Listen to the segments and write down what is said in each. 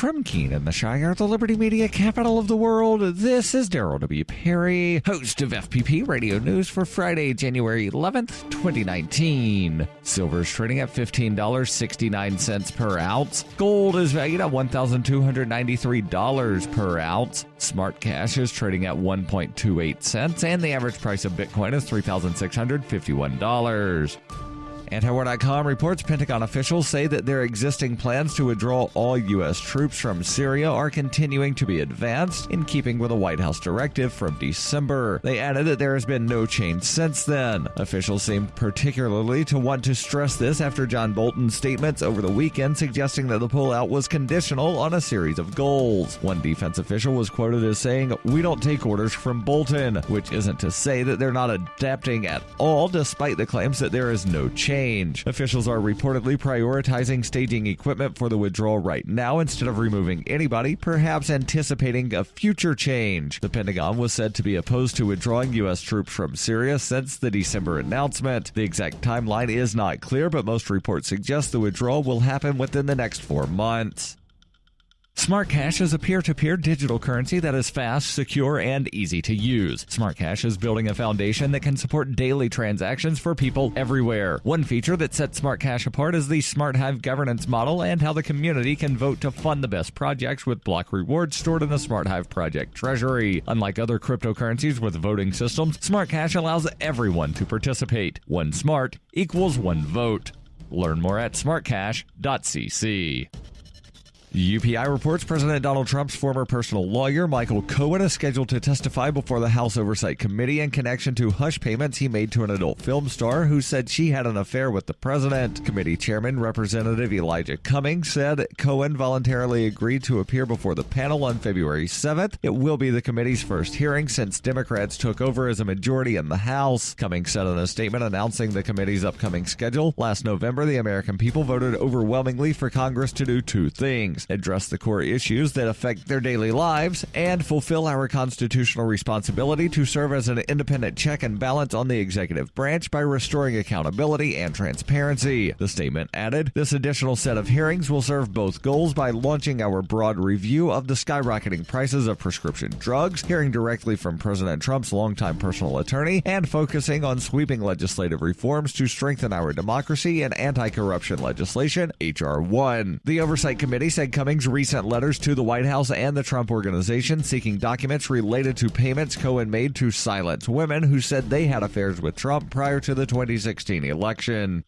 from Keene in the Shire, the Liberty Media capital of the world, this is Daryl W. Perry, host of FPP Radio News for Friday, January 11th, 2019. Silver is trading at $15.69 per ounce. Gold is valued at $1,293 per ounce. Smart cash is trading at 1.28 cents, and the average price of Bitcoin is $3,651. Antiwar.com reports Pentagon officials say that their existing plans to withdraw all U.S. troops from Syria are continuing to be advanced in keeping with a White House directive from December. They added that there has been no change since then. Officials seemed particularly to want to stress this after John Bolton's statements over the weekend suggesting that the pullout was conditional on a series of goals. One defense official was quoted as saying, "We don't take orders from Bolton," which isn't to say that they're not adapting at all, despite the claims that there is no change. Officials are reportedly prioritizing staging equipment for the withdrawal right now instead of removing anybody, perhaps anticipating a future change. The Pentagon was said to be opposed to withdrawing U.S. troops from Syria since the December announcement. The exact timeline is not clear, but most reports suggest the withdrawal will happen within the next 4 months. Smart Cash is a peer-to-peer digital currency that is fast, secure, and easy to use. Smart Cash is building a foundation that can support daily transactions for people everywhere. One feature that sets Smart Cash apart is the Smart Hive governance model and how the community can vote to fund the best projects with block rewards stored in the Smart Hive project treasury. Unlike other cryptocurrencies with voting systems, Smart Cash allows everyone to participate. One smart equals one vote. Learn more at smartcash.cc. UPI reports President Donald Trump's former personal lawyer, Michael Cohen, is scheduled to testify before the House Oversight Committee in connection to hush payments he made to an adult film star who said she had an affair with the president. Committee Chairman Representative Elijah Cummings said Cohen voluntarily agreed to appear before the panel on February 7th. It will be the committee's first hearing since Democrats took over as a majority in the House. Cummings said in a statement announcing the committee's upcoming schedule, last November, the American people voted overwhelmingly for Congress to do two things: address the core issues that affect their daily lives, and fulfill our constitutional responsibility to serve as an independent check and balance on the executive branch by restoring accountability and transparency. The statement added, this additional set of hearings will serve both goals by launching our broad review of the skyrocketing prices of prescription drugs, hearing directly from President Trump's longtime personal attorney, and focusing on sweeping legislative reforms to strengthen our democracy and anti-corruption legislation, H.R. 1. The Oversight Committee said Cummings' recent letters to the White House and the Trump Organization seeking documents related to payments Cohen made to silence women who said they had affairs with Trump prior to the 2016 election.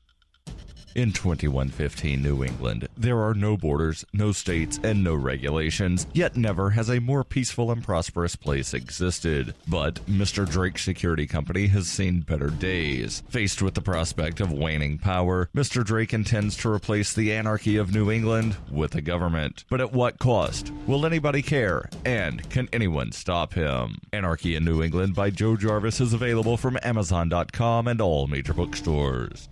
In 2115 New England, there are no borders, no states, and no regulations, yet never has a more peaceful and prosperous place existed. But Mr. Drake's security company has seen better days. Faced with the prospect of waning power, Mr. Drake intends to replace the anarchy of New England with a government. But at what cost? Will anybody care? And can anyone stop him? Anarchy in New England by Joe Jarvis is available from Amazon.com and all major bookstores.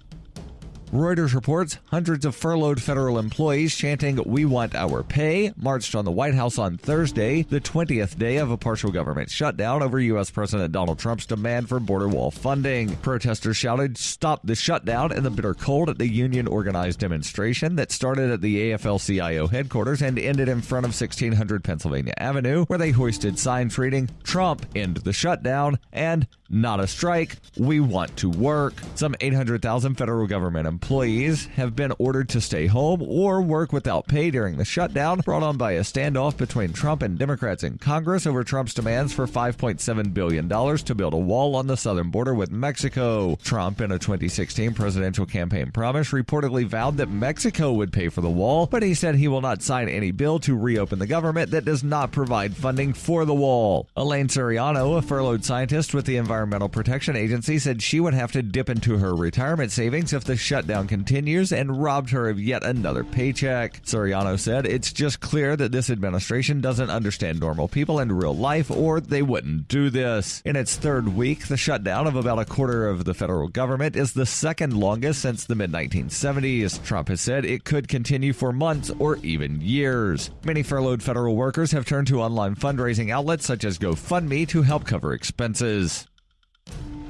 Reuters reports hundreds of furloughed federal employees chanting, "We want our pay," marched on the White House on Thursday, the 20th day of a partial government shutdown over U.S. President Donald Trump's demand for border wall funding. Protesters shouted, "Stop the shutdown," in the bitter cold at the union-organized demonstration that started at the AFL-CIO headquarters and ended in front of 1600 Pennsylvania Avenue, where they hoisted signs reading, "Trump, end the shutdown," and "Not a strike, we want to work." Some 800,000 federal government employees have been ordered to stay home or work without pay during the shutdown, brought on by a standoff between Trump and Democrats in Congress over Trump's demands for $5.7 billion to build a wall on the southern border with Mexico. Trump, in a 2016 presidential campaign promise, reportedly vowed that Mexico would pay for the wall, but he said he will not sign any bill to reopen the government that does not provide funding for the wall. Elaine Suriano, a furloughed scientist with the Environmental Protection Agency, said she would have to dip into her retirement savings if the shutdown continues, and robbed her of yet another paycheck. Suriano said, "It's just clear that this administration doesn't understand normal people in real life, or they wouldn't do this." In its third week, the shutdown of about a quarter of the federal government is the second longest since the mid-1970s. Trump has said it could continue for months or even years. Many furloughed federal workers have turned to online fundraising outlets such as GoFundMe to help cover expenses.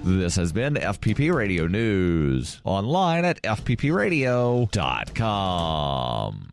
This has been FPP Radio News, online at FPPRadio.com.